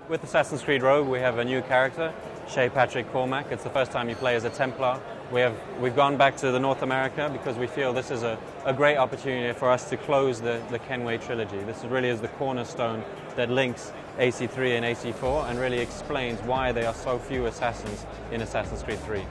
With Assassin's Creed Rogue, we have a new character, Shay Patrick Cormac. It's the first time you play as a Templar. We've gone back to the North America because we feel this is a great opportunity for us to close the Kenway trilogy. This really is the cornerstone that links AC3 and AC4 and really explains why there are so few assassins in Assassin's Creed 3.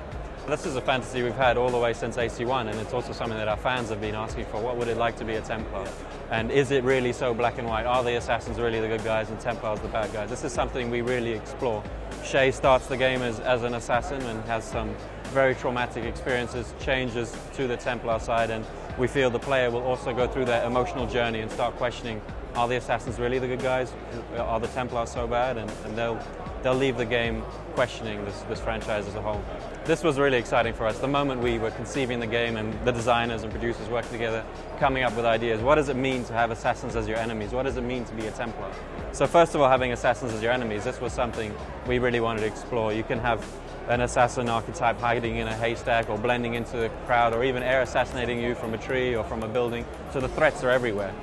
This is a fantasy we've had all the way since AC1, and it's also something that our fans have been asking for. What would it like to be a Templar? And is it really so black and white? Are the assassins really the good guys and Templars the bad guys? This is something we really explore. Shay starts the game as an assassin and has some very traumatic experiences, changes to the Templar side, and we feel the player will also go through that emotional journey and start questioning, are the assassins really the good guys? Are the Templars so bad? And they'll leave the game questioning this franchise as a whole. This was really exciting for us. The moment we were conceiving the game and the designers and producers worked together, coming up with ideas. What does it mean to have assassins as your enemies? What does it mean to be a Templar? So first of all, having assassins as your enemies, this was something we really wanted to explore. You can have an assassin archetype hiding in a haystack or blending into the crowd or even air assassinating you from a tree or from a building. So the threats are everywhere.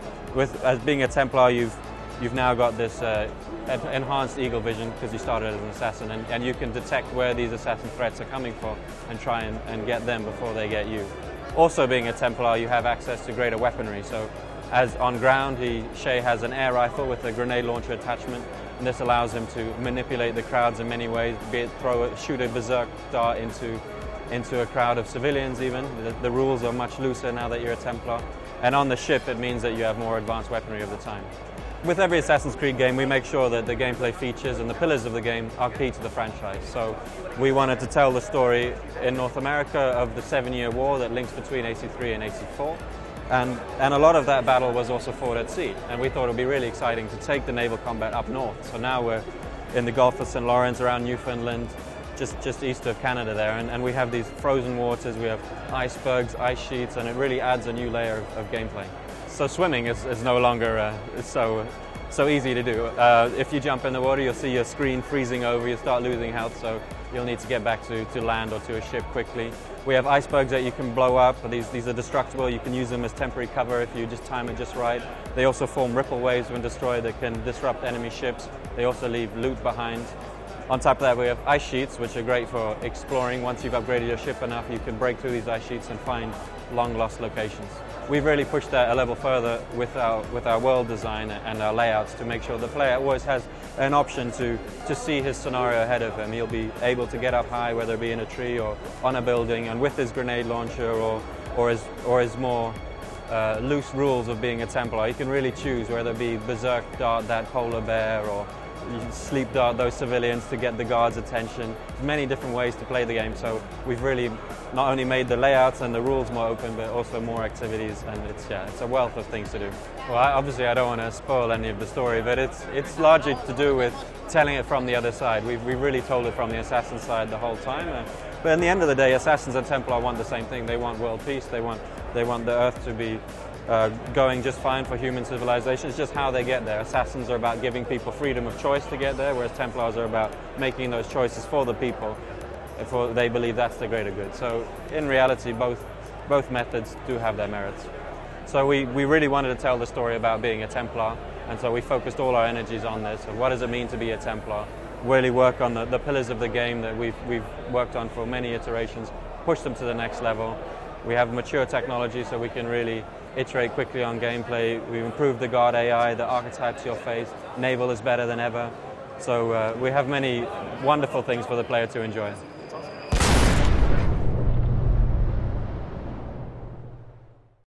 As being a Templar, you've now got this enhanced eagle vision because you started as an assassin, and you can detect where these assassin threats are coming from and try and get them before they get you. Also, being a Templar, you have access to greater weaponry. So as on ground, Shay has an air rifle with a grenade launcher attachment, and this allows him to manipulate the crowds in many ways, be it shoot a berserk dart into a crowd of civilians even. The rules are much looser now that you're a Templar. And on the ship, it means that you have more advanced weaponry of the time. With every Assassin's Creed game, we make sure that the gameplay features and the pillars of the game are key to the franchise. So we wanted to tell the story in North America of the 7-year war that links between AC3 and AC4. And a lot of that battle was also fought at sea. And we thought it would be really exciting to take the naval combat up north. So now we're in the Gulf of St. Lawrence, around Newfoundland, just east of Canada there. And we have these frozen waters, we have icebergs, ice sheets, and it really adds a new layer of gameplay. So swimming is no longer so easy to do. If you jump in the water, you'll see your screen freezing over, you start losing health, so you'll need to get back to land or to a ship quickly. We have icebergs that you can blow up. These are destructible. You can use them as temporary cover if you just time it just right. They also form ripple waves when destroyed that can disrupt enemy ships. They also leave loot behind. On top of that, we have ice sheets, which are great for exploring. Once you've upgraded your ship enough, you can break through these ice sheets and find long-lost locations. We've really pushed that a level further with our world design and our layouts to make sure the player always has an option to see his scenario ahead of him. He'll be able to get up high, whether it be in a tree or on a building, and with his grenade launcher or his more loose rules of being a Templar, he can really choose whether it be berserk dart that polar bear or you sleep dart those civilians to get the guards' attention. There's many different ways to play the game, so we've really not only made the layouts and the rules more open, but also more activities, and it's a wealth of things to do. Well, obviously I don't want to spoil any of the story, but it's largely to do with telling it from the other side. We've really told it from the assassin side the whole time, but in the end of the day, assassins and Templar want the same thing. They want world peace. They want the Earth to be going just fine for human civilization. It's just how they get there. Assassins are about giving people freedom of choice to get there, whereas Templars are about making those choices for the people, they believe that's the greater good. So in reality, both methods do have their merits. So we really wanted to tell the story about being a Templar, and so we focused all our energies on this. So what does it mean to be a Templar? Really work on the pillars of the game that we've worked on for many iterations, push them to the next level. We have mature technology, so we can really iterate quickly on gameplay. We've improved the guard AI, the archetypes you'll face. Naval is better than ever. So we have many wonderful things for the player to enjoy.